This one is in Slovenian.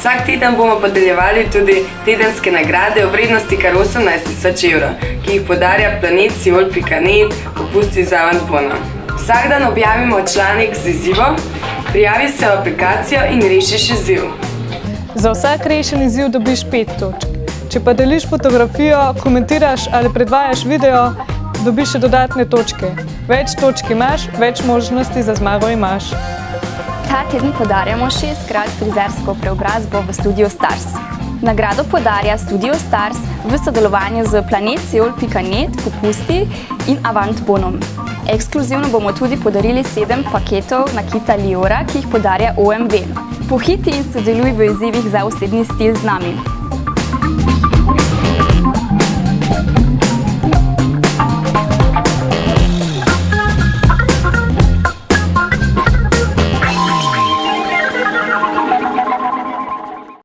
Vsak teden bomo podeljevali tudi tedenske nagrade v vrednosti kar 18.000 evrov, ki jih podarja planet.siol.net, popusti z Avantbonom. Vsak dan objavimo članek z izzivom, prijavi se v aplikacijo in rešiš izziv. Za vsak rešen izziv dobiš 5 točk. Če pa deliš fotografijo, komentiraš ali predvajaš video, dobiš še dodatne točke. Več točk imaš, več možnosti za zmago imaš. Ta teden podarjamo 6-krat frizersko preobrazbo v Studio Stars. Nagrado podarja Studio Stars v sodelovanju z planet.siol.net, popusti in Avantbonom. Ekskluzivno bomo tudi podarili 7 paketov nakita Liora, ki jih podarja OMV. Pohiti in sodeluj v izzivih za osebni stil z nami.